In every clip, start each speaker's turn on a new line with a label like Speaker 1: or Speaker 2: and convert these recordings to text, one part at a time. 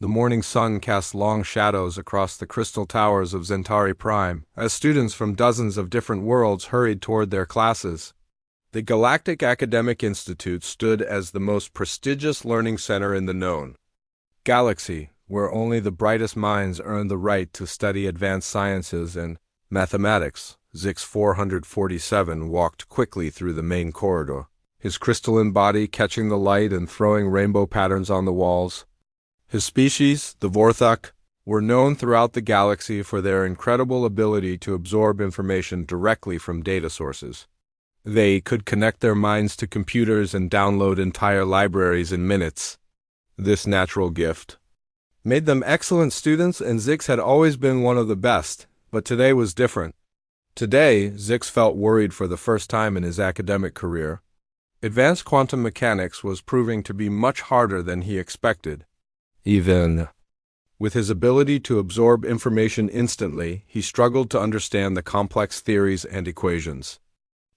Speaker 1: The morning sun cast long shadows across the crystal towers of Zentari Prime as students from dozens of different worlds hurried toward their classes. The Galactic Academic Institute stood as the most prestigious learning center in the known galaxy, where only the brightest minds earned the right to study advanced sciences and mathematics. Zix 447 walked quickly through the main corridor, his crystalline body catching the light and throwing rainbow patterns on the walls. His species, the Vorthok, were known throughout the galaxy for their incredible ability to absorb information directly from data sources. They could connect their minds to computers and download entire libraries in minutes. This natural gift made them excellent students, and Zix had always been one of the best, but today was different. Today, Zix felt worried for the first time in his academic career. Advanced quantum mechanics was proving to be much harder than he expected. Even with his ability to absorb information instantly, he struggled to understand the complex theories and equations.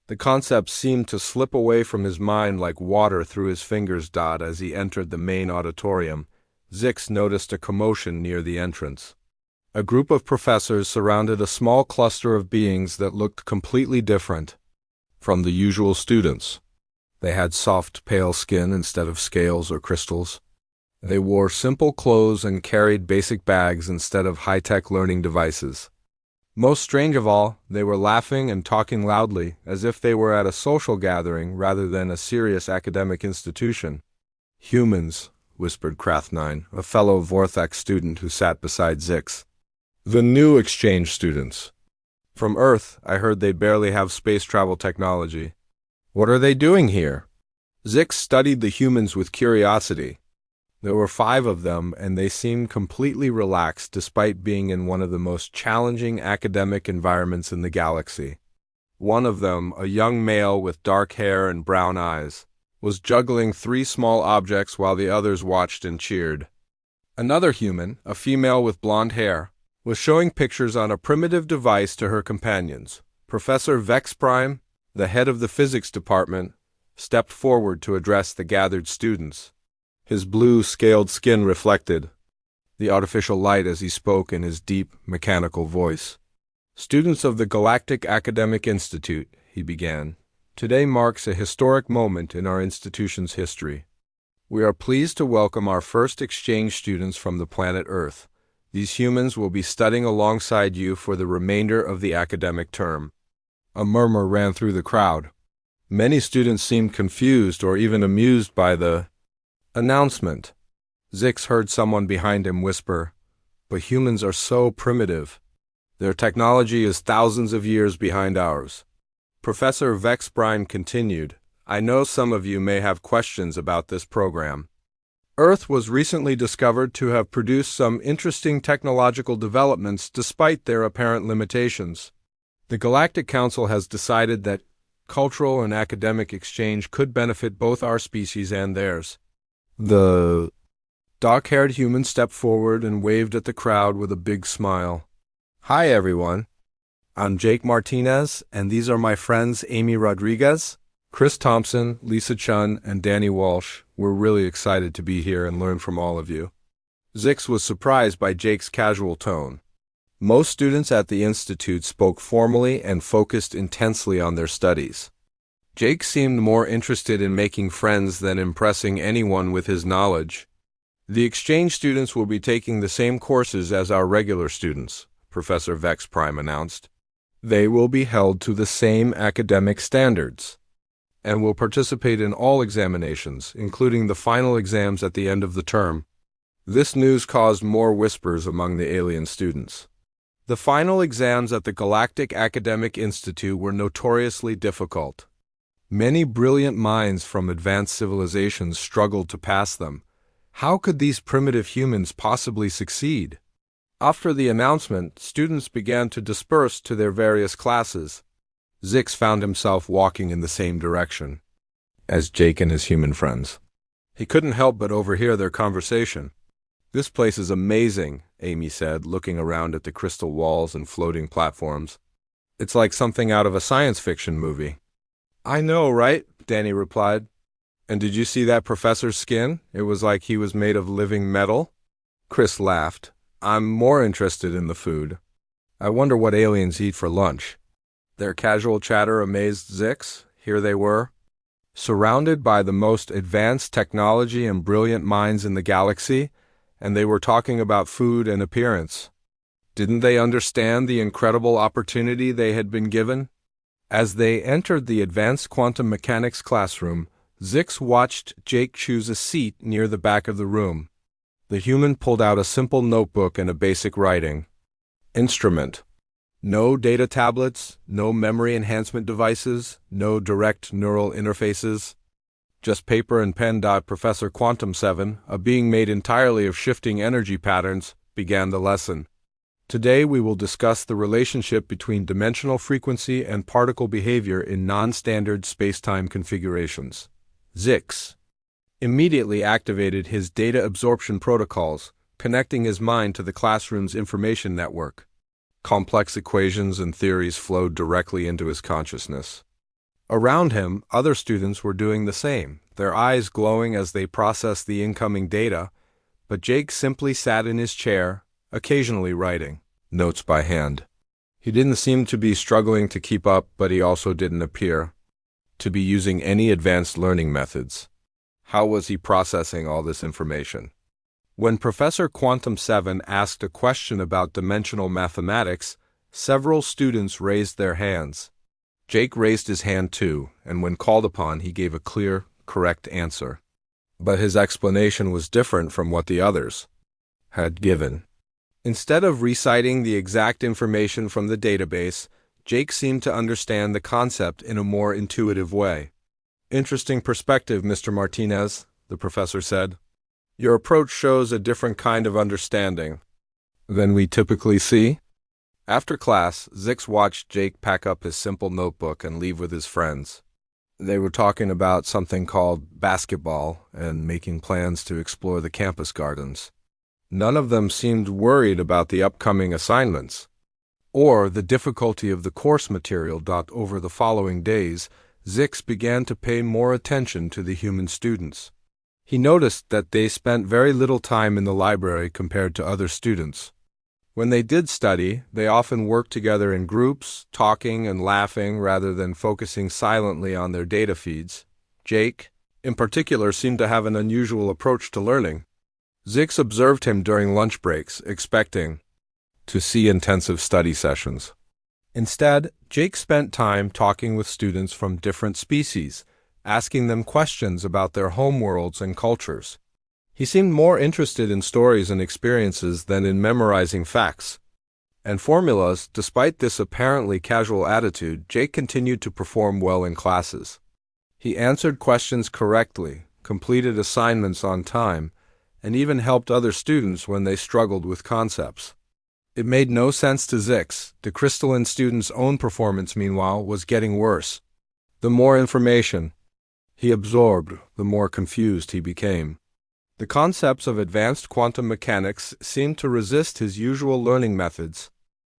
Speaker 1: The concepts seemed to slip away from his mind like water through his fingers. As he entered the main auditorium, Zix noticed a commotion near the entrance. A group of professors surrounded a small cluster of beings that looked completely different from the usual students. They had soft, pale skin instead of scales or crystals. They wore simple clothes and carried basic bags instead of high-tech learning devices. Most strange of all, they were laughing and talking loudly, as if they were at a social gathering rather than a serious academic institution. "Humans," whispered Krath9, a fellow Vorthak student who sat beside Zix. "The new exchange students. From Earth, I heard they barely have space travel technology. What are they doing here?" Zix studied the humans with curiosity. There were 5 of them, and they seemed completely relaxed despite being in one of the most challenging academic environments in the galaxy. One of them, a young male with dark hair and brown eyes, was juggling 3 small objects while the others watched and cheered. Another human, a female with blonde hair, was showing pictures on a primitive device to her companions. Professor Vex Prime, the head of the physics department, stepped forward to address the gathered students. His blue, scaled skin reflected the artificial light as he spoke in his deep, mechanical voice. "Students of the Galactic Academic Institute," he began, "today marks a historic moment in our institution's history. We are pleased to welcome our first exchange students from the planet Earth. These humans will be studying alongside you for the remainder of the academic term." A murmur ran through the crowd. Many students seemed confused or even amused by the announcement. Zix heard someone behind him whisper, "But humans are so primitive. Their technology is thousands of years behind ours." Professor Vex Prime continued, "I know some of you may have questions about this program. Earth was recently discovered to have produced some interesting technological developments despite their apparent limitations. The Galactic Council has decided that cultural and academic exchange could benefit both our species and theirs." The dark-haired human stepped forward and waved at the crowd with a big smile. "Hi, everyone. I'm Jake Martinez, and these are my friends Amy Rodriguez, Chris Thompson, Lisa Chun, and Danny Walsh. We're really excited to be here and learn from all of you." Zix was surprised by Jake's casual tone. Most students at the Institute spoke formally and focused intensely on their studies. Jake seemed more interested in making friends than impressing anyone with his knowledge. "The exchange students will be taking the same courses as our regular students," Professor Vex Prime announced. "They will be held to the same academic standards and will participate in all examinations, including the final exams at the end of the term." This news caused more whispers among the alien students. The final exams at the Galactic Academic Institute were notoriously difficult. Many brilliant minds from advanced civilizations struggled to pass them. How could these primitive humans possibly succeed? After the announcement, students began to disperse to their various classes. Zix found himself walking in the same direction as Jake and his human friends. He couldn't help but overhear their conversation. "This place is amazing," Amy said, looking around at the crystal walls and floating platforms. "It's like something out of a science fiction movie." "I know, right?" Danny replied. "And did you see that professor's skin? It was like he was made of living metal." Chris laughed. I'm more interested in the food. I wonder what aliens eat for lunch. Their casual chatter amazed Zix. Here they were, surrounded by the most advanced technology and brilliant minds in the galaxy, and they were talking about food and appearance. Didn't they understand the incredible opportunity they had been given? As they entered the advanced quantum mechanics classroom, Zix watched Jake choose a seat near the back of the room. The human pulled out a simple notebook and a basic writing instrument. No data tablets, no memory enhancement devices, no direct neural interfaces. Just paper and pen. Professor Quantum 7, a being made entirely of shifting energy patterns, began the lesson. Today we will discuss the relationship between dimensional frequency and particle behavior in non-standard spacetime configurations. Zix immediately activated his data absorption protocols, connecting his mind to the classroom's information network. Complex equations and theories flowed directly into his consciousness. Around him, other students were doing the same, their eyes glowing as they processed the incoming data, but Jake simply sat in his chair, occasionally writing notes by hand. He didn't seem to be struggling to keep up, but he also didn't appear to be using any advanced learning methods. How was he processing all this information? When Professor Quantum 7 asked a question about dimensional mathematics, several students raised their hands. Jake raised his hand too, and when called upon, he gave a clear, correct answer. But his explanation was different from what the others had given. Instead of reciting the exact information from the database, Jake seemed to understand the concept in a more intuitive way. Interesting perspective, Mr. Martinez, the professor said. Your approach shows a different kind of understanding than we typically see. After class, Zix watched Jake pack up his simple notebook and leave with his friends. They were talking about something called basketball and making plans to explore the campus gardens. None of them seemed worried about the upcoming assignments or the difficulty of the course material. Over the following days, Zix began to pay more attention to the human students. He noticed that they spent very little time in the library compared to other students. When they did study, they often worked together in groups, talking and laughing rather than focusing silently on their data feeds. Jake, in particular, seemed to have an unusual approach to learning. Zix observed him during lunch breaks, expecting to see intensive study sessions. Instead, Jake spent time talking with students from different species, asking them questions about their homeworlds and cultures. He seemed more interested in stories and experiences than in memorizing facts and formulas. Despite this apparently casual attitude, Jake continued to perform well in classes. He answered questions correctly, completed assignments on time, and even helped other students when they struggled with concepts. It made no sense to Zix. The crystalline student's own performance, meanwhile, was getting worse. The more information he absorbed, the more confused he became. The concepts of advanced quantum mechanics seemed to resist his usual learning methods.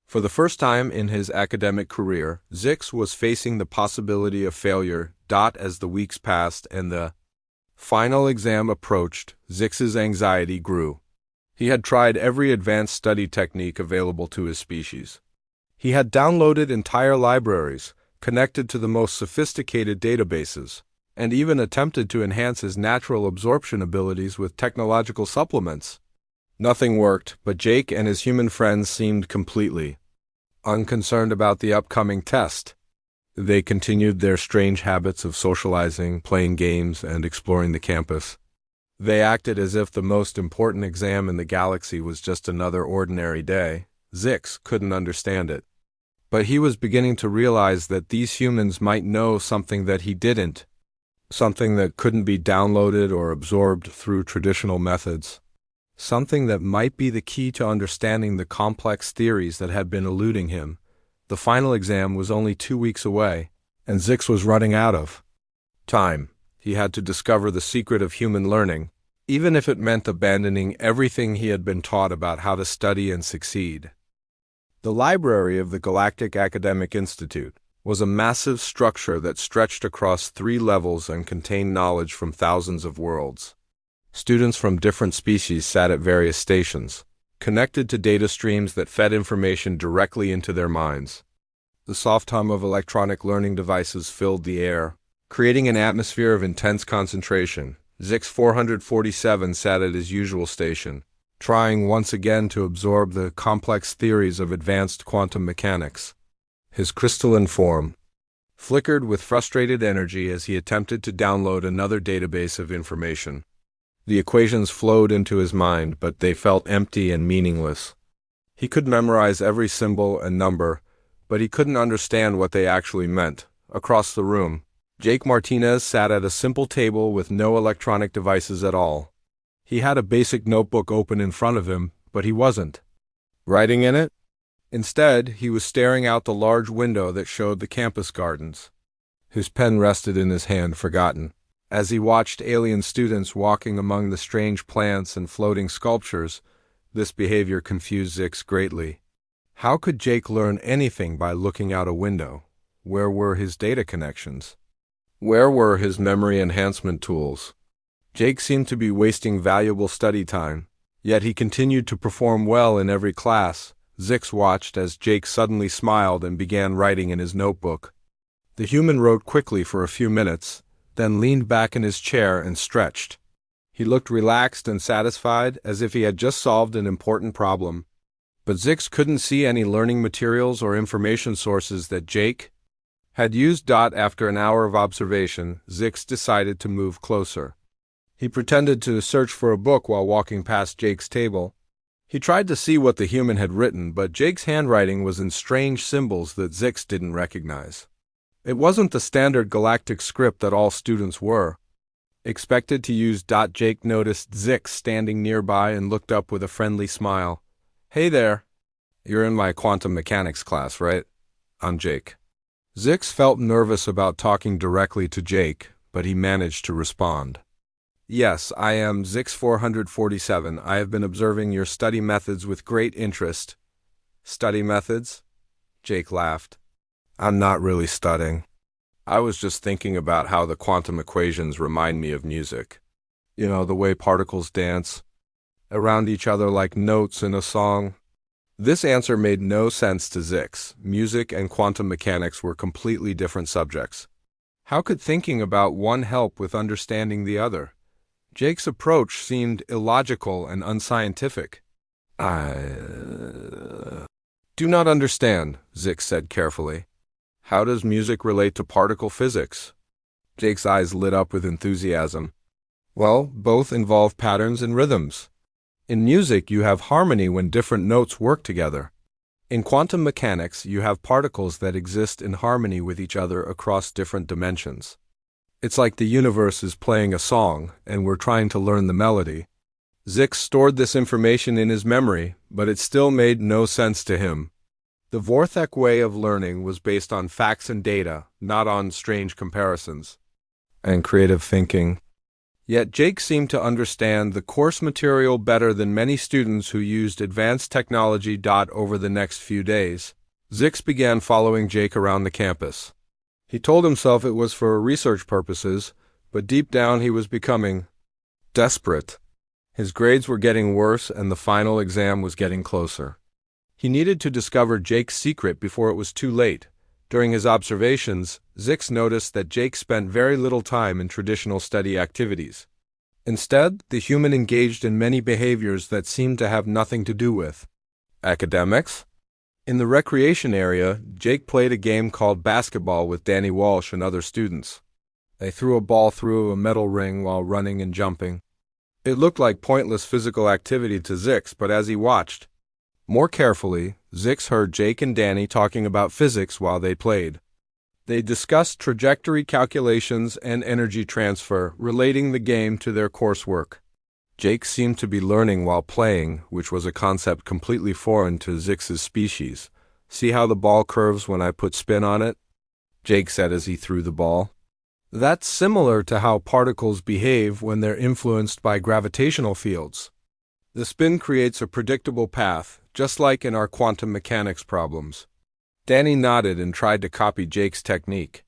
Speaker 1: For the first time in his academic career, Zix was facing the possibility of failure. As the weeks passed and the final exam approached, Zix's anxiety grew. He had tried every advanced study technique available to his species. He had downloaded entire libraries, connected to the most sophisticated databases, and even attempted to enhance his natural absorption abilities with technological supplements. Nothing worked, but Jake and his human friends seemed completely unconcerned about the upcoming test. They continued their strange habits of socializing, playing games, and exploring the campus. They acted as if the most important exam in the galaxy was just another ordinary day. Zix couldn't understand it. But he was beginning to realize that these humans might know something that he didn't, something that couldn't be downloaded or absorbed through traditional methods, something that might be the key to understanding the complex theories that had been eluding him. The final exam was only 2 weeks away, and Zix was running out of time. He had to discover the secret of human learning, even if it meant abandoning everything he had been taught about how to study and succeed. The library of the Galactic Academic Institute was a massive structure that stretched across 3 levels and contained knowledge from thousands of worlds. Students from different species sat at various stations, connected to data streams that fed information directly into their minds. The soft hum of electronic learning devices filled the air, creating an atmosphere of intense concentration. Zix 447 sat at his usual station, trying once again to absorb the complex theories of advanced quantum mechanics. His crystalline form flickered with frustrated energy as he attempted to download another database of information. The equations flowed into his mind, but they felt empty and meaningless. He could memorize every symbol and number, but he couldn't understand what they actually meant. Across the room, Jake Martinez sat at a simple table with no electronic devices at all. He had a basic notebook open in front of him, but he wasn't writing in it. Instead, he was staring out the large window that showed the campus gardens. His pen rested in his hand, forgotten. As he watched alien students walking among the strange plants and floating sculptures, this behavior confused Zix greatly. How could Jake learn anything by looking out a window? Where were his data connections? Where were his memory enhancement tools? Jake seemed to be wasting valuable study time, yet he continued to perform well in every class. Zix watched as Jake suddenly smiled and began writing in his notebook. The human wrote quickly for a few minutes, then leaned back in his chair and stretched. He looked relaxed and satisfied, as if he had just solved an important problem. But Zix couldn't see any learning materials or information sources that Jake had used. After an hour of observation, Zix decided to move closer. He pretended to search for a book while walking past Jake's table. He tried to see what the human had written, but Jake's handwriting was in strange symbols that Zix didn't recognize. It wasn't the standard galactic script that all students were expected to use. Jake noticed Zix standing nearby and looked up with a friendly smile. "Hey there. You're in my quantum mechanics class, right?" "I'm Jake." Zix felt nervous about talking directly to Jake, but he managed to respond. "Yes, I am Zix 447. I have been observing your study methods with great interest." "Study methods?" Jake laughed. "I'm not really studying. I was just thinking about how the quantum equations remind me of music. You know, the way particles dance around each other like notes in a song." This answer made no sense to Zix. Music and quantum mechanics were completely different subjects. How could thinking about one help with understanding the other? Jake's approach seemed illogical and unscientific. "I do not understand," Zix said carefully. "How does music relate to particle physics?" Jake's eyes lit up with enthusiasm. "Well, both involve patterns and rhythms. In music, you have harmony when different notes work together. In quantum mechanics, you have particles that exist in harmony with each other across different dimensions. It's like the universe is playing a song, and we're trying to learn the melody." Zix stored this information in his memory, but it still made no sense to him. The Vorthek way of learning was based on facts and data, not on strange comparisons and creative thinking. Yet Jake seemed to understand the course material better than many students who used advanced technology. Over the next few days, Zix began following Jake around the campus. He told himself it was for research purposes, but deep down he was becoming desperate. His grades were getting worse and the final exam was getting closer. He needed to discover Jake's secret before it was too late. During his observations, Zix noticed that Jake spent very little time in traditional study activities. Instead, the human engaged in many behaviors that seemed to have nothing to do with academics. In the recreation area, Jake played a game called basketball with Danny Walsh and other students. They threw a ball through a metal ring while running and jumping. It looked like pointless physical activity to Zix, but as he watched more carefully, Zix heard Jake and Danny talking about physics while they played. They discussed trajectory calculations and energy transfer, relating the game to their coursework. Jake seemed to be learning while playing, which was a concept completely foreign to Zix's species. "See how the ball curves when I put spin on it?" Jake said as he threw the ball. "That's similar to how particles behave when they're influenced by gravitational fields. The spin creates a predictable path, just like in our quantum mechanics problems." Danny nodded and tried to copy Jake's technique.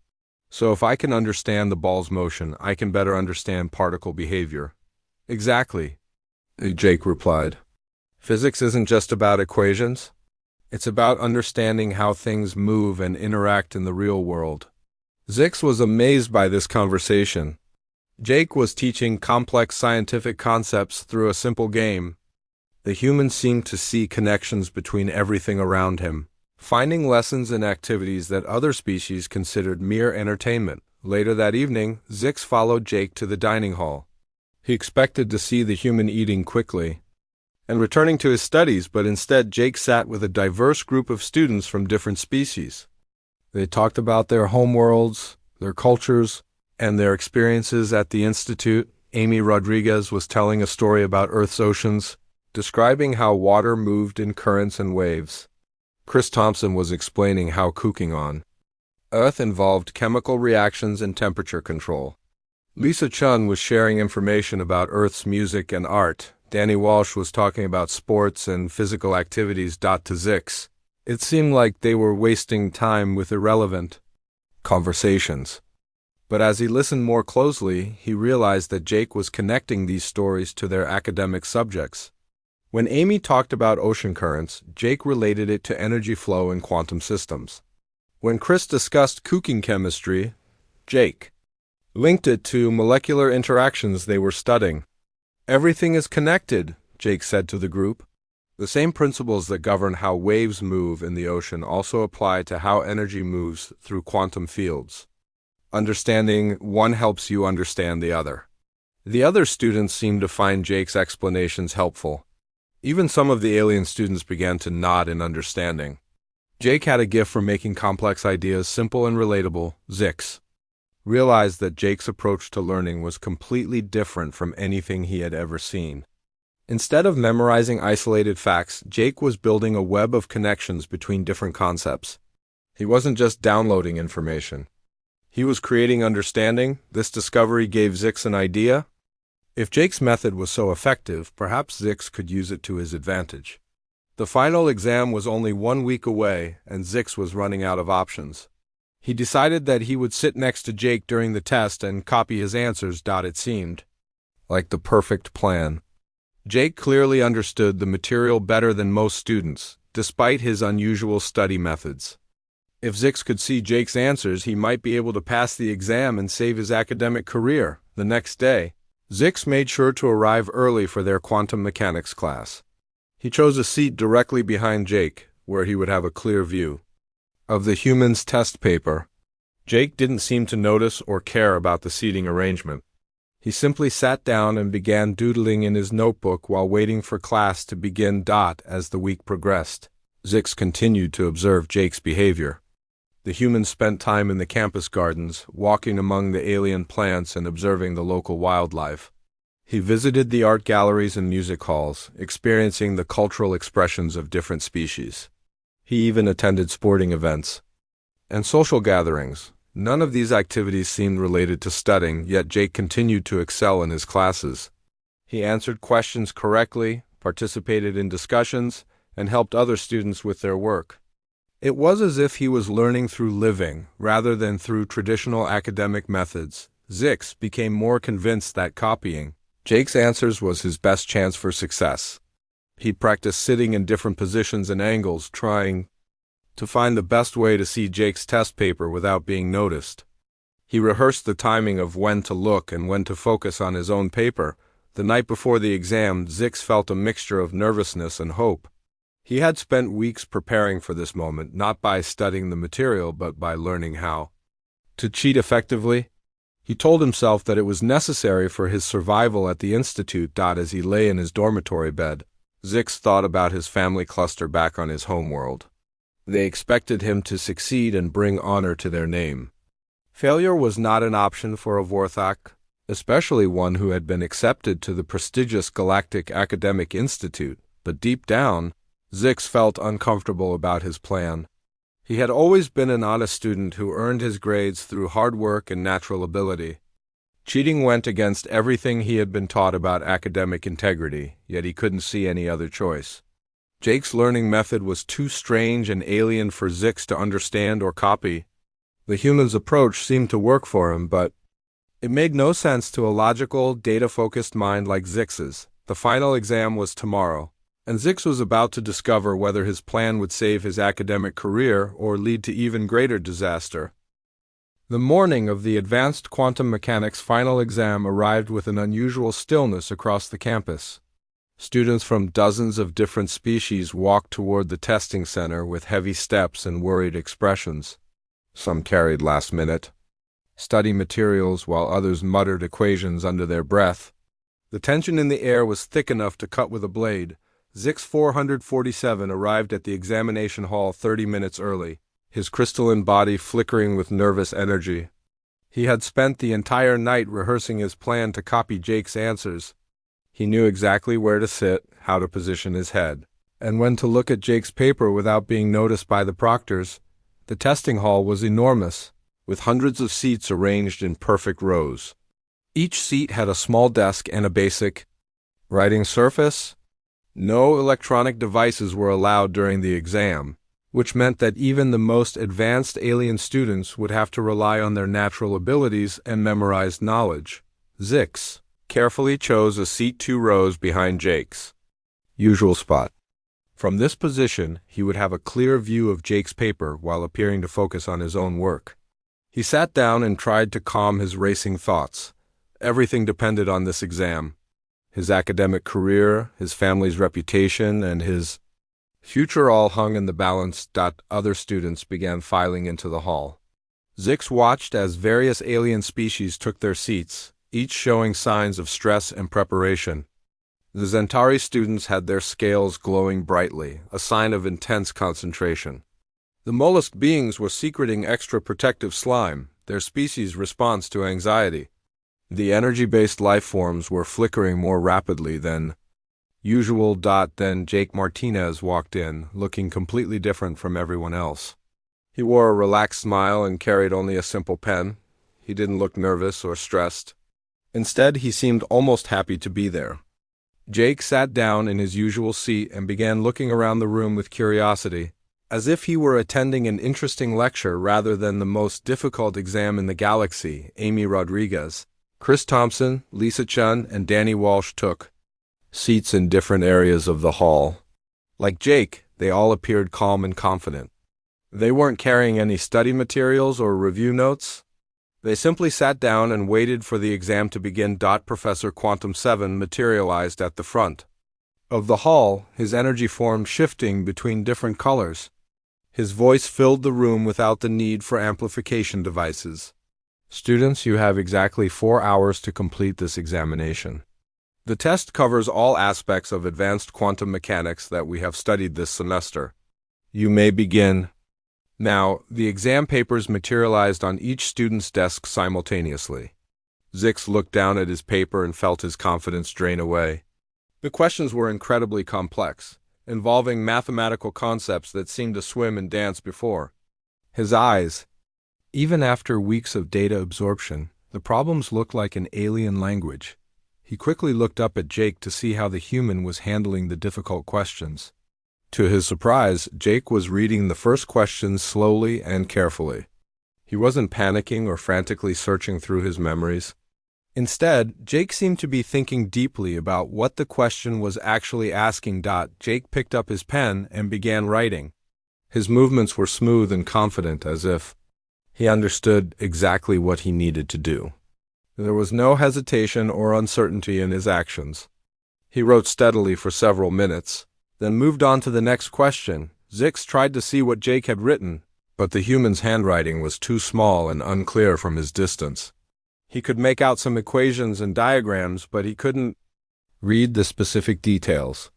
Speaker 1: "So if I can understand the ball's motion, I can better understand particle behavior. Exactly, Jake replied. Physics isn't just about equations. It's about understanding how things move and interact in the real world. Zix was amazed by this conversation. Jake was teaching complex scientific concepts through a simple game. The human seemed to see connections between everything around him, finding lessons in activities that other species considered mere entertainment. Later that evening, Zix followed Jake to the dining hall. He expected to see the human eating quickly and returning to his studies, but instead Jake sat with a diverse group of students from different species. They talked about their homeworlds, their cultures, and their experiences at the Institute. Amy Rodriguez was telling a story about Earth's oceans, describing how water moved in currents and waves. Chris Thompson was explaining how cooking on Earth involved chemical reactions and temperature control. Lisa Chun was sharing information about Earth's music and art. Danny Walsh was talking about sports and physical activities. To Zix, it seemed like they were wasting time with irrelevant conversations. But as he listened more closely, he realized that Jake was connecting these stories to their academic subjects. When Amy talked about ocean currents, Jake related it to energy flow in quantum systems. When Chris discussed cooking chemistry, Jake linked it to molecular interactions they were studying. Everything is connected, Jake said to the group. The same principles that govern how waves move in the ocean also apply to how energy moves through quantum fields. Understanding one helps you understand the other. The other students seemed to find Jake's explanations helpful. Even some of the alien students began to nod in understanding. Jake had a gift for making complex ideas simple and relatable. Zix realized that Jake's approach to learning was completely different from anything he had ever seen. Instead of memorizing isolated facts, Jake was building a web of connections between different concepts. He wasn't just downloading information. He was creating understanding. This discovery gave Zix an idea. If Jake's method was so effective, perhaps Zix could use it to his advantage. The final exam was only 1 week away, and Zix was running out of options. He decided that he would sit next to Jake during the test and copy his answers. It seemed like the perfect plan. Jake clearly understood the material better than most students, despite his unusual study methods. If Zix could see Jake's answers, he might be able to pass the exam and save his academic career. The next day, Zix made sure to arrive early for their quantum mechanics class. He chose a seat directly behind Jake, where he would have a clear view of the human's test paper. Jake didn't seem to notice or care about the seating arrangement. He simply sat down and began doodling in his notebook while waiting for class to begin. As the week progressed, Zix continued to observe Jake's behavior. The human spent time in the campus gardens, walking among the alien plants and observing the local wildlife. He visited the art galleries and music halls, experiencing the cultural expressions of different species. He even attended sporting events and social gatherings. None of these activities seemed related to studying, yet Jake continued to excel in his classes. He answered questions correctly, participated in discussions, and helped other students with their work. It was as if he was learning through living, rather than through traditional academic methods. Zix became more convinced that copying Jake's answers was his best chance for success. He practiced sitting in different positions and angles, trying to find the best way to see Jake's test paper without being noticed. He rehearsed the timing of when to look and when to focus on his own paper. The night before the exam, Zix felt a mixture of nervousness and hope. He had spent weeks preparing for this moment, not by studying the material, but by learning how to cheat effectively. He told himself that it was necessary for his survival at the Institute. As he lay in his dormitory bed, Zix thought about his family cluster back on his homeworld. They expected him to succeed and bring honor to their name. Failure was not an option for a Vorthak, especially one who had been accepted to the prestigious Galactic Academic Institute, but deep down, Zix felt uncomfortable about his plan. He had always been an honest student who earned his grades through hard work and natural ability. Cheating went against everything he had been taught about academic integrity, yet he couldn't see any other choice. Jake's learning method was too strange and alien for Zix to understand or copy. The human's approach seemed to work for him, but It made no sense to a logical, data-focused mind like Zix's. The final exam was tomorrow, and Zix was about to discover whether his plan would save his academic career or lead to even greater disaster. The morning of the Advanced Quantum Mechanics final exam arrived with an unusual stillness across the campus. Students from dozens of different species walked toward the testing center with heavy steps and worried expressions. Some carried last-minute study materials while others muttered equations under their breath. The tension in the air was thick enough to cut with a blade. Zix 447 arrived at the examination hall 30 minutes early, his crystalline body flickering with nervous energy. He had spent the entire night rehearsing his plan to copy Jake's answers. He knew exactly where to sit, how to position his head, and when to look at Jake's paper without being noticed by the proctors. The testing hall was enormous, with hundreds of seats arranged in perfect rows. Each seat had a small desk and a basic writing surface. No electronic devices were allowed during the exam, which meant that even the most advanced alien students would have to rely on their natural abilities and memorized knowledge. Zix carefully chose a seat 2 rows behind Jake's usual spot. From this position, he would have a clear view of Jake's paper while appearing to focus on his own work. He sat down and tried to calm his racing thoughts. Everything depended on this exam. His academic career, his family's reputation, and his future all hung in the balance. Other students began filing into the hall. Zix watched as various alien species took their seats, each showing signs of stress and preparation. The Centauri students had their scales glowing brightly, a sign of intense concentration. The mollusk beings were secreting extra protective slime, their species' response to anxiety. The energy-based life forms were flickering more rapidly than usual. Then Jake Martinez walked in, looking completely different from everyone else. He wore a relaxed smile and carried only a simple pen. He didn't look nervous or stressed. Instead, he seemed almost happy to be there. Jake sat down in his usual seat and began looking around the room with curiosity, as if he were attending an interesting lecture rather than the most difficult exam in the galaxy. Amy Rodriguez, Chris Thompson, Lisa Chun, and Danny Walsh took seats in different areas of the hall. Like Jake, they all appeared calm and confident. They weren't carrying any study materials or review notes. They simply sat down and waited for the exam to begin. Professor Quantum 7 materialized at the front of the hall, his energy form shifting between different colors. His voice filled the room without the need for amplification devices. Students, you have exactly 4 hours to complete this examination. The test covers all aspects of advanced quantum mechanics that we have studied this semester. You may begin. Now, the exam papers materialized on each student's desk simultaneously. Zix looked down at his paper and felt his confidence drain away. The questions were incredibly complex, involving mathematical concepts that seemed to swim and dance before his eyes. Even after weeks of data absorption, the problems looked like an alien language. He quickly looked up at Jake to see how the human was handling the difficult questions. To his surprise, Jake was reading the first questions slowly and carefully. He wasn't panicking or frantically searching through his memories. Instead, Jake seemed to be thinking deeply about what the question was actually asking. Jake picked up his pen and began writing. His movements were smooth and confident, as if he understood exactly what he needed to do. There was no hesitation or uncertainty in his actions. He wrote steadily for several minutes, then moved on to the next question. Zix tried to see what Jake had written, but the human's handwriting was too small and unclear from his distance. He could make out some equations and diagrams, but he couldn't read the specific details.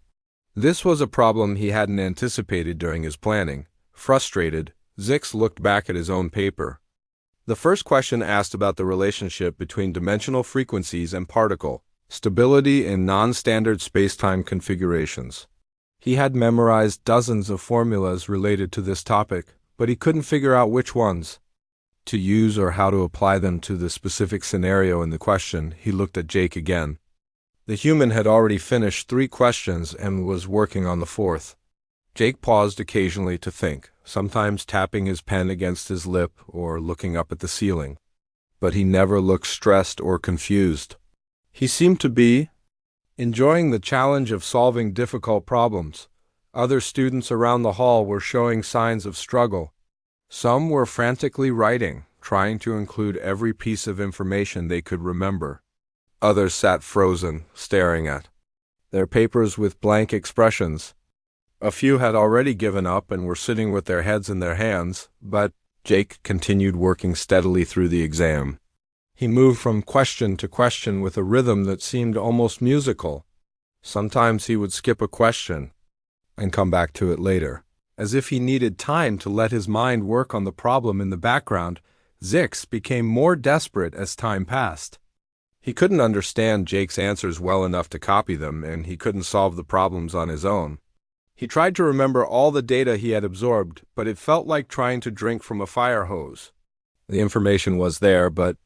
Speaker 1: This was a problem he hadn't anticipated during his planning. Frustrated, Zix looked back at his own paper. The first question asked about the relationship between dimensional frequencies and particle stability in non-standard spacetime configurations. He had memorized dozens of formulas related to this topic, but he couldn't figure out which ones to use or how to apply them to the specific scenario in the question. He looked at Jake again. The human had already finished 3 questions and was working on the 4th. Jake paused occasionally to think, sometimes tapping his pen against his lip or looking up at the ceiling. but he never looked stressed or confused. He seemed to be enjoying the challenge of solving difficult problems. Other students around the hall were showing signs of struggle. Some were frantically writing, trying to include every piece of information they could remember. Others sat frozen, staring at their papers with blank expressions. A few had already given up and were sitting with their heads in their hands, but Jake continued working steadily through the exam. He moved from question to question with a rhythm that seemed almost musical. Sometimes he would skip a question and come back to it later, as if he needed time to let his mind work on the problem in the background. Zix became more desperate as time passed. He couldn't understand Jake's answers well enough to copy them, and he couldn't solve the problems on his own. He tried to remember all the data he had absorbed, but it felt like trying to drink from a fire hose. The information was there, but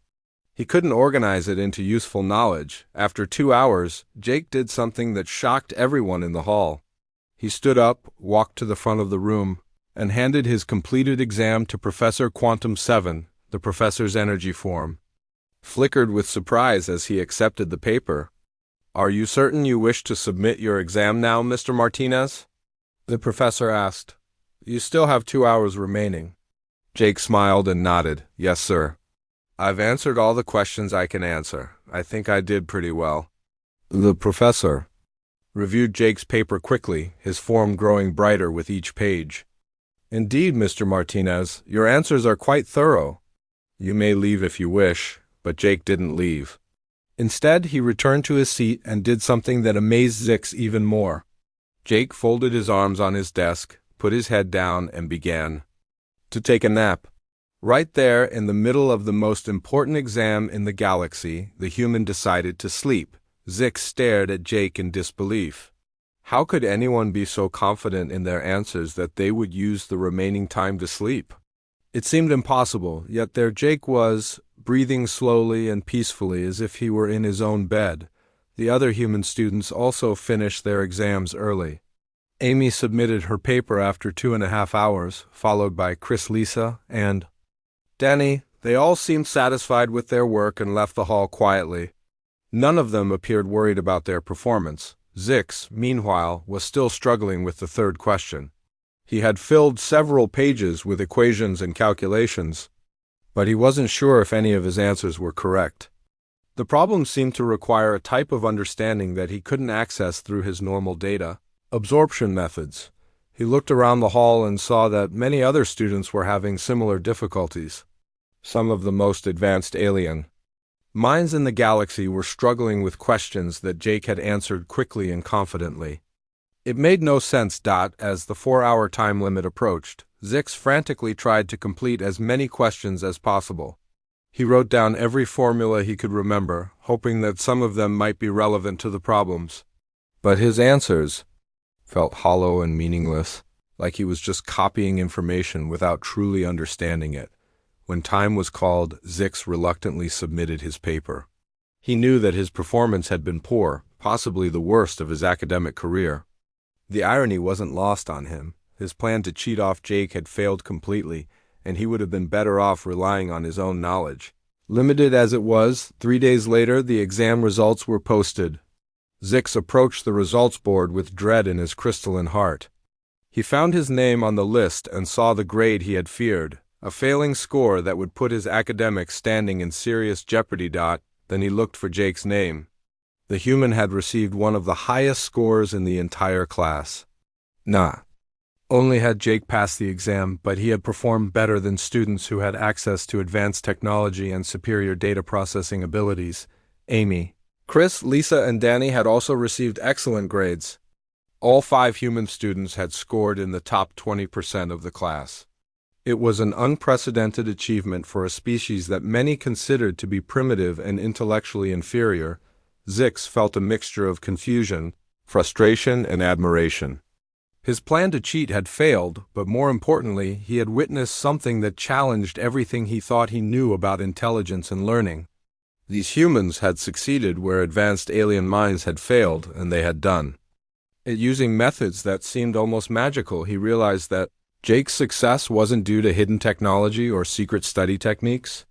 Speaker 1: he couldn't organize it into useful knowledge. After 2 hours, Jake did something that shocked everyone in the hall. He stood up, walked to the front of the room, and handed his completed exam to Professor Quantum 7, the professor's energy form. Flickered with surprise as he accepted the paper. "Are you certain you wish to submit your exam now, Mr. Martinez?" the professor asked. "You still have 2 hours remaining." Jake smiled and nodded. "Yes, sir. I've answered all the questions I can answer. I think I did pretty well." The professor reviewed Jake's paper quickly, his form growing brighter with each page. "Indeed, Mr. Martinez, your answers are quite thorough. You may leave if you wish." But Jake didn't leave. Instead, he returned to his seat and did something that amazed Zix even more. Jake folded his arms on his desk, put his head down, and began to take a nap. Right there, in the middle of the most important exam in the galaxy, the human decided to sleep. Zix stared at Jake in disbelief. How could anyone be so confident in their answers that they would use the remaining time to sleep? It seemed impossible, yet there Jake was, breathing slowly and peacefully as if he were in his own bed. The other human students also finished their exams early. Amy submitted her paper after 2.5 hours, followed by Chris, Lisa, and Danny. They all seemed satisfied with their work and left the hall quietly. None of them appeared worried about their performance. Zix, meanwhile, was still struggling with the third question. He had filled several pages with equations and calculations, but he wasn't sure if any of his answers were correct. The problem seemed to require a type of understanding that he couldn't access through his normal data absorption methods. He looked around the hall and saw that many other students were having similar difficulties. Some of the most advanced alien minds in the galaxy were struggling with questions that Jake had answered quickly and confidently. It made no sense. As the 4-hour time limit approached, Zix frantically tried to complete as many questions as possible. He wrote down every formula he could remember, hoping that some of them might be relevant to the problems. But his answers felt hollow and meaningless, like he was just copying information without truly understanding it. When time was called, Zix reluctantly submitted his paper. He knew that his performance had been poor, possibly the worst of his academic career. The irony wasn't lost on him. His plan to cheat off Jake had failed completely, and he would have been better off relying on his own knowledge. Limited as it was, 3 days later the exam results were posted. Zix approached the results board with dread in his crystalline heart. He found his name on the list and saw the grade he had feared, a failing score that would put his academic standing in serious jeopardy. Then he looked for Jake's name. The human had received one of the highest scores in the entire class. Not only had Jake passed the exam, but he had performed better than students who had access to advanced technology and superior data processing abilities. Amy, Chris, Lisa, and Danny had also received excellent grades. All 5 human students had scored in the top 20% of the class. It was an unprecedented achievement for a species that many considered to be primitive and intellectually inferior. Zix felt a mixture of confusion, frustration, and admiration. His plan to cheat had failed, but more importantly, he had witnessed something that challenged everything he thought he knew about intelligence and learning. These humans had succeeded where advanced alien minds had failed, and they had done it using methods that seemed almost magical. He realized that Jake's success wasn't due to hidden technology or secret study techniques.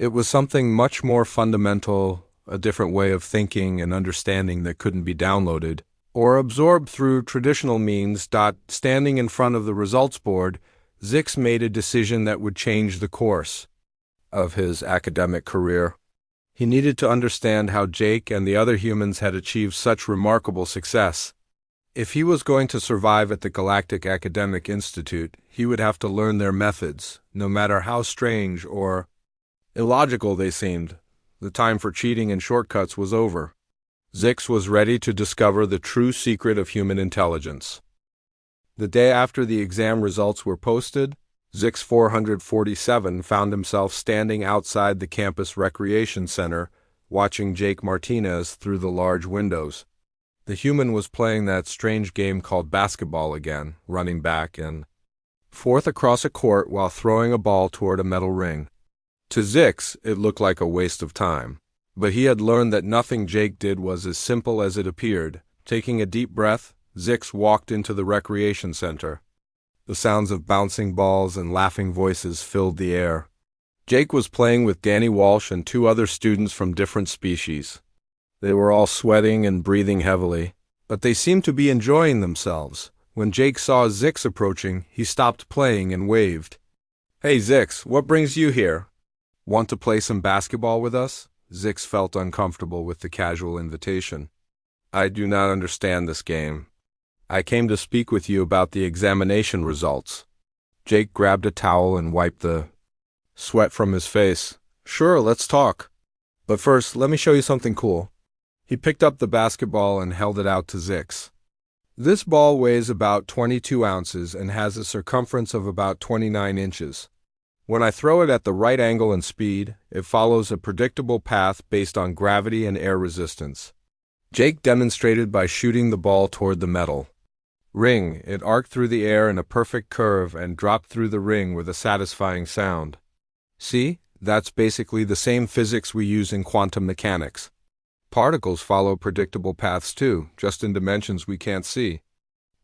Speaker 1: It was something much more fundamental, a different way of thinking and understanding that couldn't be downloaded or absorbed through traditional means. Standing in front of the results board, Zix made a decision that would change the course of his academic career. He needed to understand how Jake and the other humans had achieved such remarkable success. If he was going to survive at the Galactic Academic Institute, he would have to learn their methods, no matter how strange or illogical they seemed. The time for cheating and shortcuts was over. Zix was ready to discover the true secret of human intelligence. The day after the exam results were posted, Zix 447 found himself standing outside the campus recreation center, watching Jake Martinez through the large windows. The human was playing that strange game called basketball again, running back and forth across a court while throwing a ball toward a metal ring. To Zix, it looked like a waste of time. But he had learned that nothing Jake did was as simple as it appeared. Taking a deep breath, Zix walked into the recreation center. The sounds of bouncing balls and laughing voices filled the air. Jake was playing with Danny Walsh and two other students from different species. They were all sweating and breathing heavily, but they seemed to be enjoying themselves. When Jake saw Zix approaching, he stopped playing and waved. "Hey Zix, what brings you here? Want to play some basketball with us?" Zix felt uncomfortable with the casual invitation. "I do not understand this game. I came to speak with you about the examination results." Jake grabbed a towel and wiped the sweat from his face. "Sure, let's talk. But first, let me show you something cool." He picked up the basketball and held it out to Zix. "This ball weighs about 22 ounces and has a circumference of about 29 inches. When I throw it at the right angle and speed, it follows a predictable path based on gravity and air resistance." Jake demonstrated by shooting the ball toward the metal ring. It arced through the air in a perfect curve and dropped through the ring with a satisfying sound. "See, that's basically the same physics we use in quantum mechanics. Particles follow predictable paths too, just in dimensions we can't see."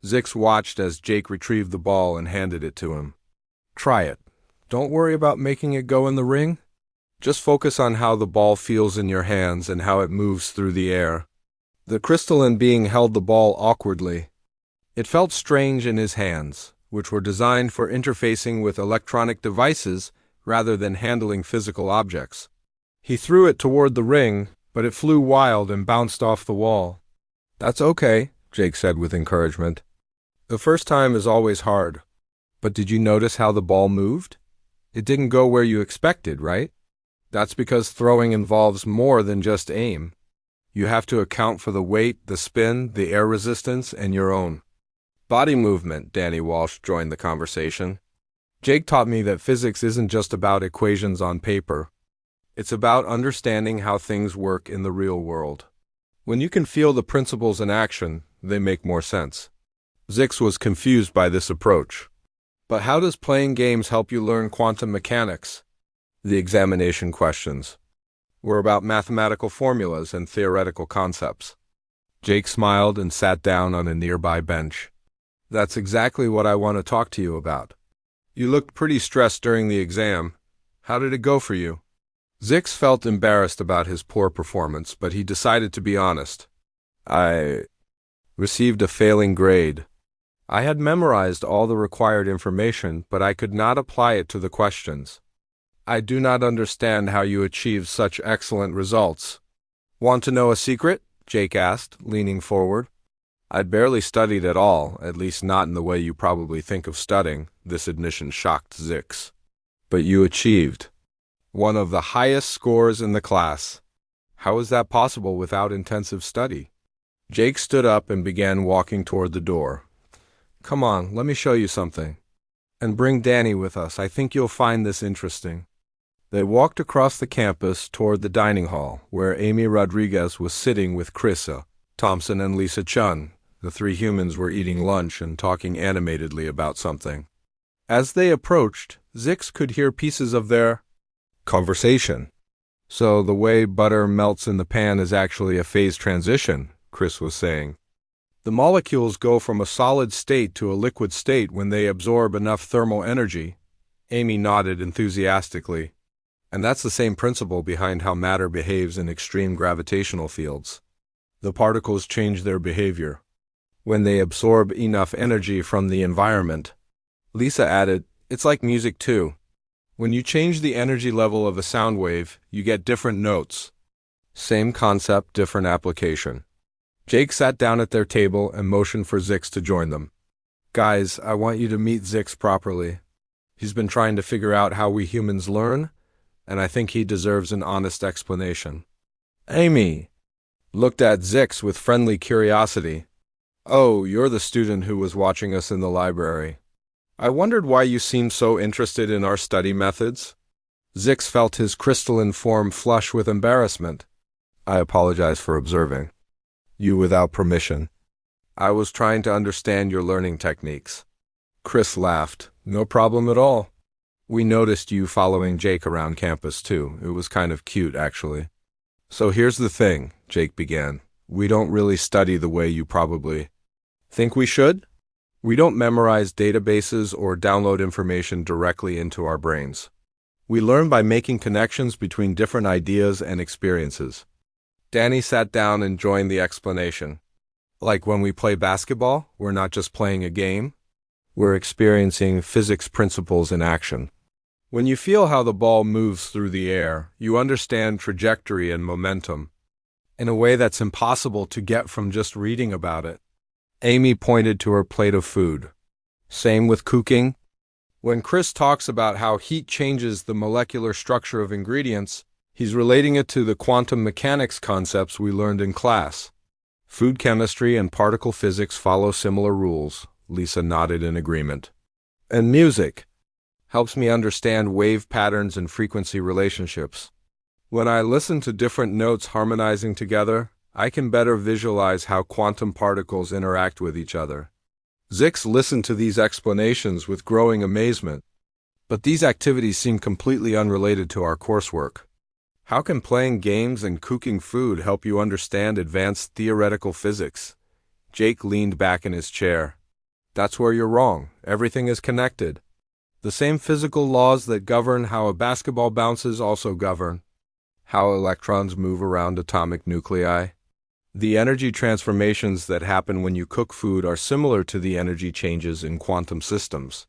Speaker 1: Zix watched as Jake retrieved the ball and handed it to him. "Try it. Don't worry about making it go in the ring. Just focus on how the ball feels in your hands and how it moves through the air." The crystalline being held the ball awkwardly. It felt strange in his hands, which were designed for interfacing with electronic devices rather than handling physical objects. He threw it toward the ring, but it flew wild and bounced off the wall. "That's okay," Jake said with encouragement. "The first time is always hard. But did you notice how the ball moved? It didn't go where you expected, right? That's because throwing involves more than just aim. You have to account for the weight, the spin, the air resistance, and your own body movement." Danny Walsh joined the conversation. "Jake taught me that physics isn't just about equations on paper. It's about understanding how things work in the real world. When you can feel the principles in action, they make more sense." Zix was confused by this approach. "But how does playing games help you learn quantum mechanics?" The examination questions were about mathematical formulas and theoretical concepts. Jake smiled and sat down on a nearby bench. "That's exactly what I want to talk to you about. You looked pretty stressed during the exam. How did it go for you?" Zix felt embarrassed about his poor performance, but he decided to be honest. "I received a failing grade. I had memorized all the required information, but I could not apply it to the questions. I do not understand how you achieved such excellent results." "Want to know a secret?" Jake asked, leaning forward. "I barely studied at all, at least not in the way you probably think of studying." This admission shocked Zix. "But you achieved one of the highest scores in the class. How is that possible without intensive study?" Jake stood up and began walking toward the door. "Come on, let me show you something. And bring Danny with us. I think you'll find this interesting." They walked across the campus toward the dining hall, where Amy Rodriguez was sitting with Chrissa Thompson and Lisa Chun. The three humans were eating lunch and talking animatedly about something. As they approached, Zix could hear pieces of their conversation. "So the way butter melts in the pan is actually a phase transition," Chris was saying. "The molecules go from a solid state to a liquid state when they absorb enough thermal energy." Amy nodded enthusiastically. And that's the same principle behind how matter behaves in extreme gravitational fields. The particles change their behavior when they absorb enough energy from the environment. Lisa added, "It's like music too. When you change the energy level of a sound wave, you get different notes. Same concept, different application." Jake sat down at their table and motioned for Zix to join them. "Guys, I want you to meet Zix properly. He's been trying to figure out how we humans learn, and I think he deserves an honest explanation." Amy looked at Zix with friendly curiosity. "Oh, you're the student who was watching us in the library. I wondered why you seemed so interested in our study methods." Zix felt his crystalline form flush with embarrassment. "I apologize for observing you without permission. I was trying to understand your learning techniques." Chris laughed. "No problem at all. We noticed you following Jake around campus too. It was kind of cute, actually." "So here's the thing," Jake began. "We don't really study the way you probably think we should. We don't memorize databases or download information directly into our brains. We learn by making connections between different ideas and experiences." Danny sat down and joined the explanation. "Like when we play basketball, we're not just playing a game. We're experiencing physics principles in action. When you feel how the ball moves through the air, you understand trajectory and momentum in a way that's impossible to get from just reading about it." Amy pointed to her plate of food. "Same with cooking. When Chris talks about how heat changes the molecular structure of ingredients, he's relating it to the quantum mechanics concepts we learned in class. Food chemistry and particle physics follow similar rules." Lisa nodded in agreement. "And music helps me understand wave patterns and frequency relationships. When I listen to different notes harmonizing together, I can better visualize how quantum particles interact with each other." Zix listened to these explanations with growing amazement. "But these activities seem completely unrelated to our coursework. How can playing games and cooking food help you understand advanced theoretical physics?" Jake leaned back in his chair. "That's where you're wrong. Everything is connected. The same physical laws that govern how a basketball bounces also govern how electrons move around atomic nuclei. The energy transformations that happen when you cook food are similar to the energy changes in quantum systems."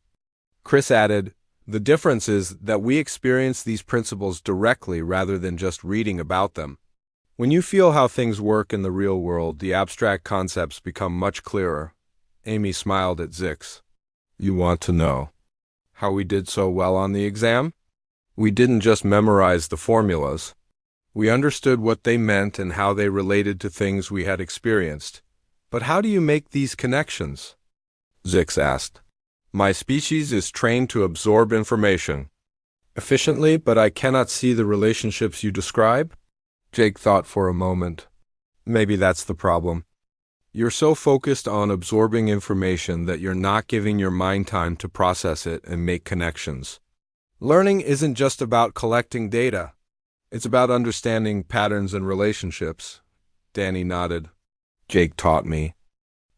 Speaker 1: Chris added, "The difference is that we experience these principles directly rather than just reading about them. When you feel how things work in the real world, the abstract concepts become much clearer." Amy smiled at Zix. "You want to know how we did so well on the exam? We didn't just memorize the formulas. We understood what they meant and how they related to things we had experienced. But how do you make these connections?" Zix asked. "My species is trained to absorb information efficiently, but I cannot see the relationships you describe." Jake thought for a moment. "Maybe that's the problem. You're so focused on absorbing information that you're not giving your mind time to process it and make connections. Learning isn't just about collecting data. It's about understanding patterns and relationships." Danny nodded. "Jake taught me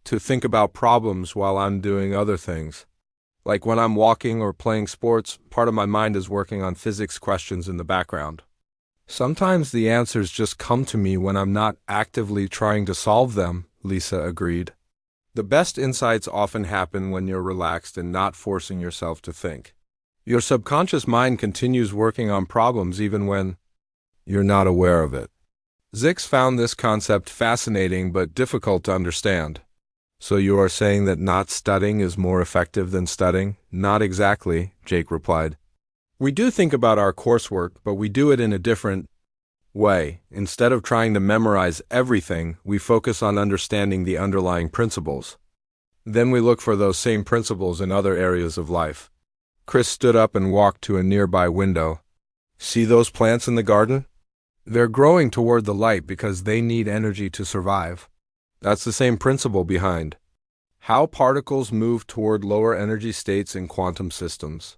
Speaker 1: to think about problems while I'm doing other things. Like when I'm walking or playing sports, part of my mind is working on physics questions in the background. Sometimes the answers just come to me when I'm not actively trying to solve them," Lisa agreed. "The best insights often happen when you're relaxed and not forcing yourself to think. Your subconscious mind continues working on problems even when you're not aware of it." Zix found this concept fascinating but difficult to understand. "So you are saying that not studying is more effective than studying?" "Not exactly," Jake replied. "We do think about our coursework, but we do it in a different way. Instead of trying to memorize everything, we focus on understanding the underlying principles. Then we look for those same principles in other areas of life." Chris stood up and walked to a nearby window. "See those plants in the garden? They're growing toward the light because they need energy to survive. That's the same principle behind how particles move toward lower energy states in quantum systems.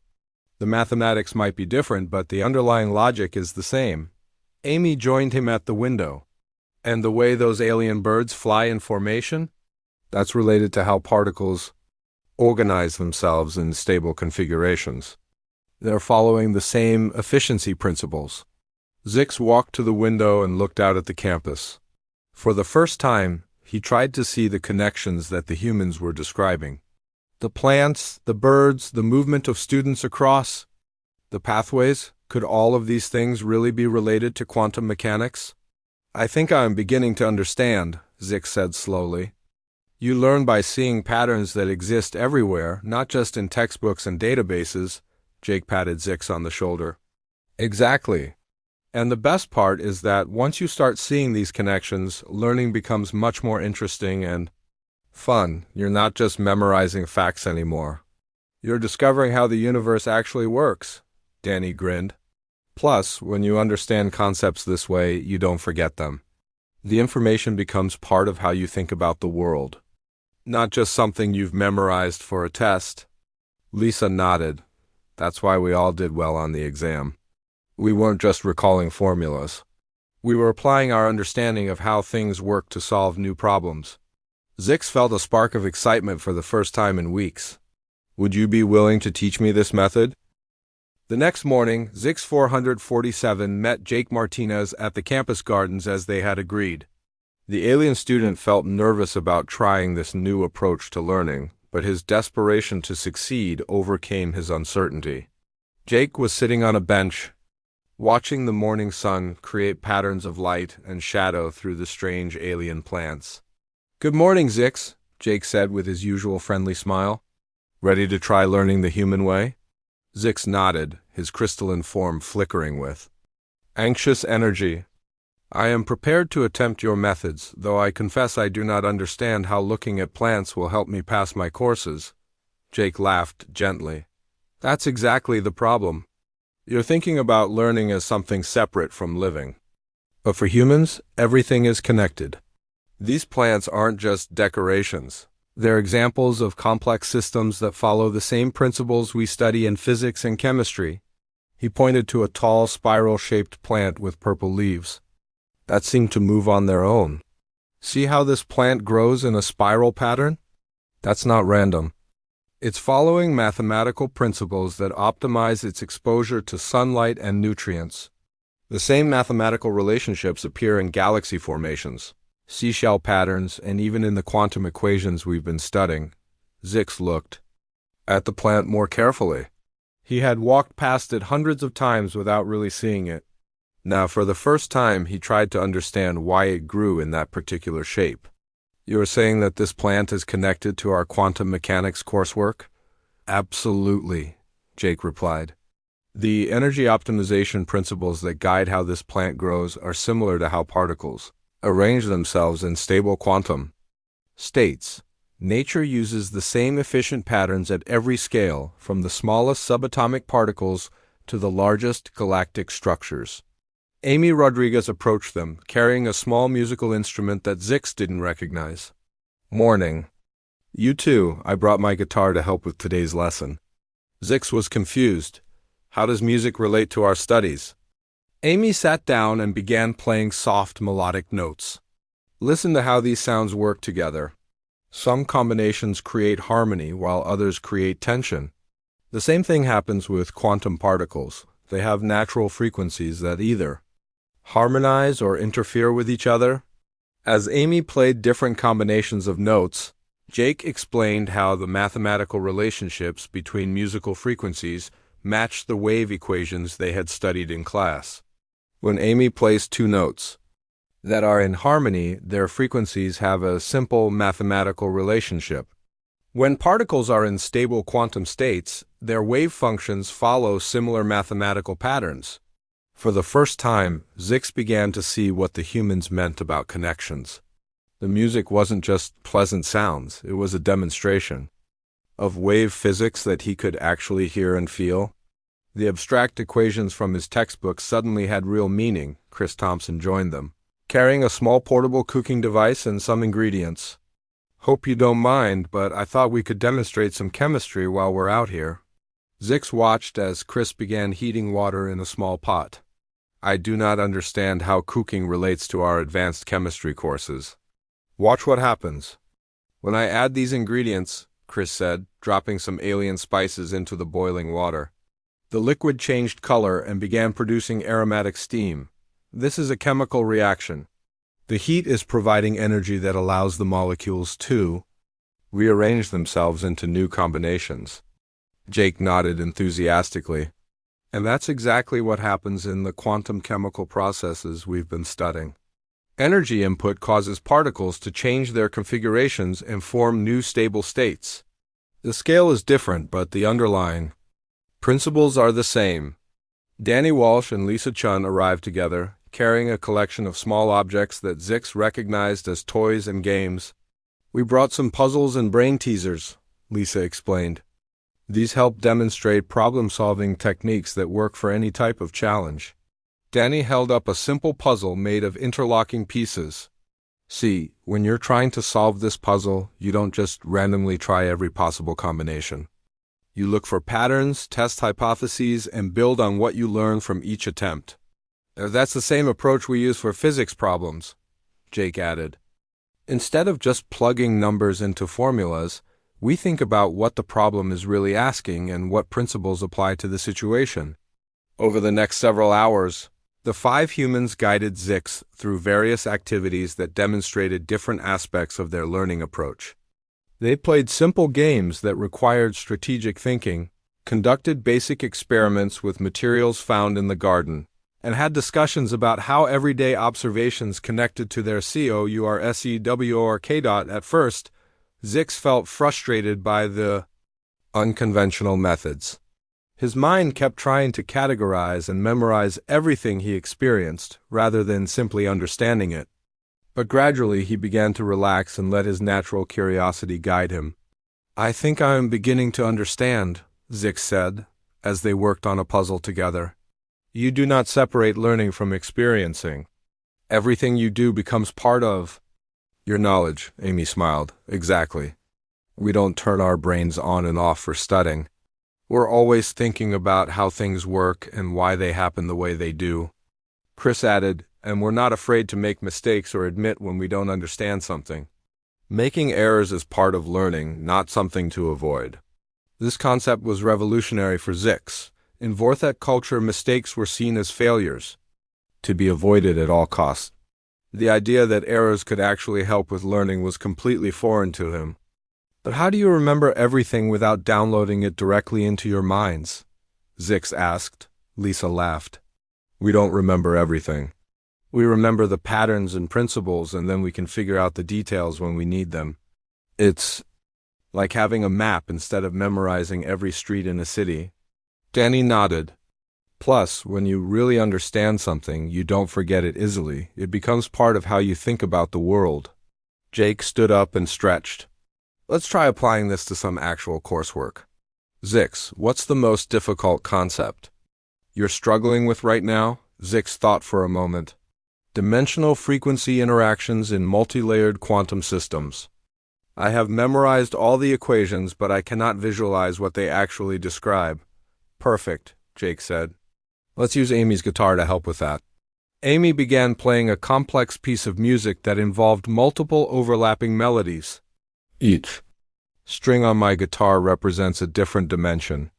Speaker 1: The mathematics might be different, but the underlying logic is the same." Amy joined him at the window. "And the way those alien birds fly in formation? That's related to how particles organize themselves in stable configurations." They're following the same efficiency principles. Zix walked to the window and looked out at the campus. For the first time, he tried to see the connections that the humans were describing. The plants, the birds, the movement of students across the pathways, could all of these things really be related to quantum mechanics? I think I am beginning to understand, Zix said slowly. You learn by seeing patterns that exist everywhere, not just in textbooks and databases, Jake patted Zix on the shoulder. Exactly. And the best part is that once you start seeing these connections, learning becomes much more interesting and fun. You're not just memorizing facts anymore. You're discovering how the universe actually works, Danny grinned. Plus, when you understand concepts this way, you don't forget them. The information becomes part of how you think about the world, not just something you've memorized for a test. Lisa nodded. That's why we all did well on the exam. We weren't just recalling formulas. We were applying our understanding of how things work to solve new problems. Zix felt a spark of excitement for the first time in weeks. Would you be willing to teach me this method? The next morning, Zix 447 met Jake Martinez at the campus gardens as they had agreed. The alien student felt nervous about trying this new approach to learning, but his desperation to succeed overcame his uncertainty. Jake was sitting on a bench, watching the morning sun create patterns of light and shadow through the strange alien plants. Good morning, Zix, Jake said with his usual friendly smile. Ready to try learning the human way? Zix nodded, his crystalline form flickering with anxious energy. I am prepared to attempt your methods, though I confess I do not understand how looking at plants will help me pass my courses. Jake laughed gently. That's exactly the problem. You're thinking about learning as something separate from living. But for humans, everything is connected. These plants aren't just decorations. They're examples of complex systems that follow the same principles we study in physics and chemistry. He pointed to a tall, spiral-shaped plant with purple leaves that seem to move on their own. See how this plant grows in a spiral pattern? That's not random. It's following mathematical principles that optimize its exposure to sunlight and nutrients. The same mathematical relationships appear in galaxy formations, seashell patterns, and even in the quantum equations we've been studying. Zix looked at the plant more carefully. He had walked past it hundreds of times without really seeing it. Now, for the first time, he tried to understand why it grew in that particular shape. You are saying that this plant is connected to our quantum mechanics coursework? Absolutely, Jake replied. The energy optimization principles that guide how this plant grows are similar to how particles arrange themselves in stable quantum states. Nature uses the same efficient patterns at every scale, from the smallest subatomic particles to the largest galactic structures. Amy Rodriguez approached them, carrying a small musical instrument that Zix didn't recognize. Morning. You too, I brought my guitar to help with today's lesson. Zix was confused. How does music relate to our studies? Amy sat down and began playing soft melodic notes. Listen to how these sounds work together. Some combinations create harmony while others create tension. The same thing happens with quantum particles. They have natural frequencies that either harmonize or interfere with each other. As Amy played different combinations of notes, Jake explained how the mathematical relationships between musical frequencies matched the wave equations they had studied in class. When Amy plays two notes that are in harmony, their frequencies have a simple mathematical relationship. When particles are in stable quantum states, their wave functions follow similar mathematical patterns. For the first time, Zix began to see what the humans meant about connections. The music wasn't just pleasant sounds, it was a demonstration of wave physics that he could actually hear and feel. The abstract equations from his textbook suddenly had real meaning. Chris Thompson joined them, carrying a small portable cooking device and some ingredients. Hope you don't mind, but I thought we could demonstrate some chemistry while we're out here. Zix watched as Chris began heating water in a small pot. I do not understand how cooking relates to our advanced chemistry courses. Watch what happens. When I add these ingredients, Chris said, dropping some alien spices into the boiling water. The liquid changed color and began producing aromatic steam. This is a chemical reaction. The heat is providing energy that allows the molecules to rearrange themselves into new combinations. Jake nodded enthusiastically. And that's exactly what happens in the quantum chemical processes we've been studying. Energy input causes particles to change their configurations and form new stable states. The scale is different, but the underlying principles are the same. Danny Walsh and Lisa Chun arrived together, carrying a collection of small objects that Zix recognized as toys and games. "We brought some puzzles and brain teasers," Lisa explained. "These help demonstrate problem-solving techniques that work for any type of challenge." Danny held up a simple puzzle made of interlocking pieces. "See, when you're trying to solve this puzzle, you don't just randomly try every possible combination. You look for patterns, test hypotheses, and build on what you learn from each attempt." "That's the same approach we use for physics problems," Jake added. "Instead of just plugging numbers into formulas, we think about what the problem is really asking and what principles apply to the situation." Over the next several hours, the 5 humans guided Zix through various activities that demonstrated different aspects of their learning approach. They played simple games that required strategic thinking, conducted basic experiments with materials found in the garden, and had discussions about how everyday observations connected to their COURSEWORK. At first, Zix felt frustrated by the unconventional methods. His mind kept trying to categorize and memorize everything he experienced, rather than simply understanding it. But gradually he began to relax and let his natural curiosity guide him. "I think I am beginning to understand," Zix said, as they worked on a puzzle together. "You do not separate learning from experiencing. Everything you do becomes part of your knowledge." Amy smiled. "Exactly. We don't turn our brains on and off for studying. We're always thinking about how things work and why they happen the way they do." Chris added, "And we're not afraid to make mistakes or admit when we don't understand something. Making errors is part of learning, not something to avoid." This concept was revolutionary for Zix. In Vorthek culture, mistakes were seen as failures, to be avoided at all costs. The idea that errors could actually help with learning was completely foreign to him. "But how do you remember everything without downloading it directly into your minds?" Zix asked. Lisa laughed. "We don't remember everything. We remember the patterns and principles, and then we can figure out the details when we need them. It's like having a map instead of memorizing every street in a city." Danny nodded. "Plus, when you really understand something, you don't forget it easily. It becomes part of how you think about the world." Jake stood up and stretched. "Let's try applying this to some actual coursework. Zix, what's the most difficult concept you're struggling with right now?" Zix thought for a moment. "Dimensional frequency interactions in multi-layered quantum systems. I have memorized all the equations, but I cannot visualize what they actually describe." "Perfect," Jake said. "Let's use Amy's guitar to help with that." Amy began playing a complex piece of music that involved multiple overlapping melodies. "Each string on my guitar represents a different dimension.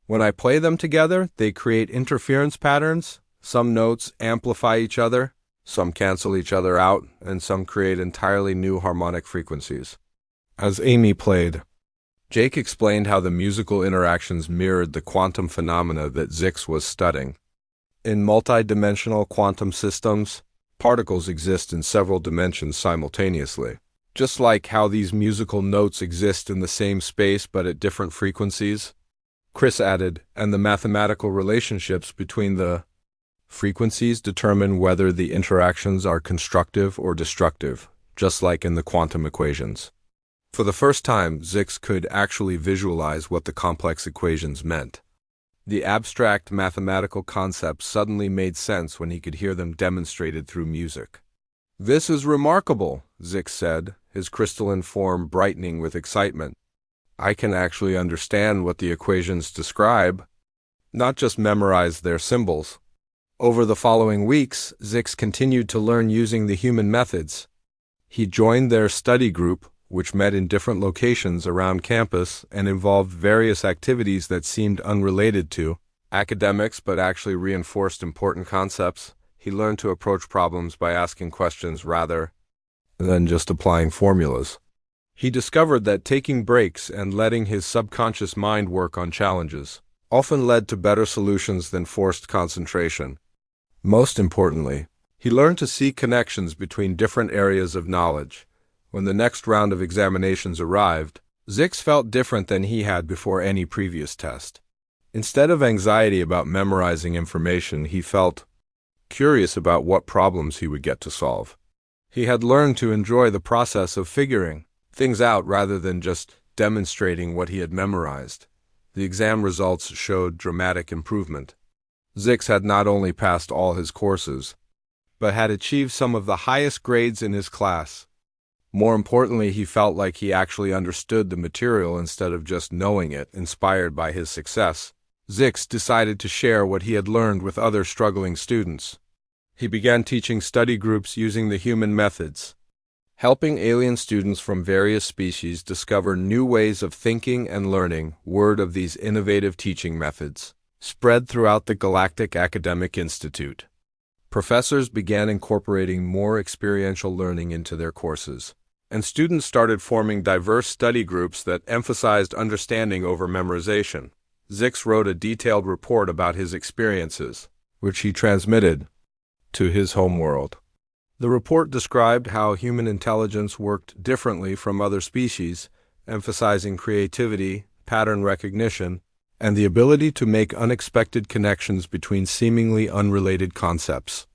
Speaker 1: When I play them together, they create interference patterns. Some notes amplify each other, some cancel each other out, and some create entirely new harmonic frequencies." As Amy played, Jake explained how the musical interactions mirrored the quantum phenomena that Zix was studying. In multidimensional quantum systems, particles exist in several dimensions simultaneously. Just like how these musical notes exist in the same space but at different frequencies. Chris added, "And the mathematical relationships between the frequencies determine whether the interactions are constructive or destructive, just like in the quantum equations." For the first time, Zix could actually visualize what the complex equations meant. The abstract mathematical concepts suddenly made sense when he could hear them demonstrated through music. "This is remarkable," Zix said, his crystalline form brightening with excitement. "I can actually understand what the equations describe, not just memorize their symbols." Over the following weeks, Zix continued to learn using the human methods. He joined their study group, which met in different locations around campus and involved various activities that seemed unrelated to academics but actually reinforced important concepts. He learned to approach problems by asking questions rather than just applying formulas. He discovered that taking breaks and letting his subconscious mind work on challenges often led to better solutions than forced concentration. Most importantly, he learned to see connections between different areas of knowledge. When the next round of examinations arrived, Zix felt different than he had before any previous test. Instead of anxiety about memorizing information, he felt curious about what problems he would get to solve. He had learned to enjoy the process of figuring things out rather than just demonstrating what he had memorized. The exam results showed dramatic improvement. Zix had not only passed all his courses, but had achieved some of the highest grades in his class. More importantly, he felt like he actually understood the material instead of just knowing it. Inspired by his success, Zix decided to share what he had learned with other struggling students. He began teaching study groups using the human methods, helping alien students from various species discover new ways of thinking and learning. Word of these innovative teaching methods spread throughout the Galactic Academic Institute. Professors began incorporating more experiential learning into their courses, and students started forming diverse study groups that emphasized understanding over memorization. Zix wrote a detailed report about his experiences, which he transmitted to his homeworld. The report described how human intelligence worked differently from other species, emphasizing creativity, pattern recognition, and the ability to make unexpected connections between seemingly unrelated concepts.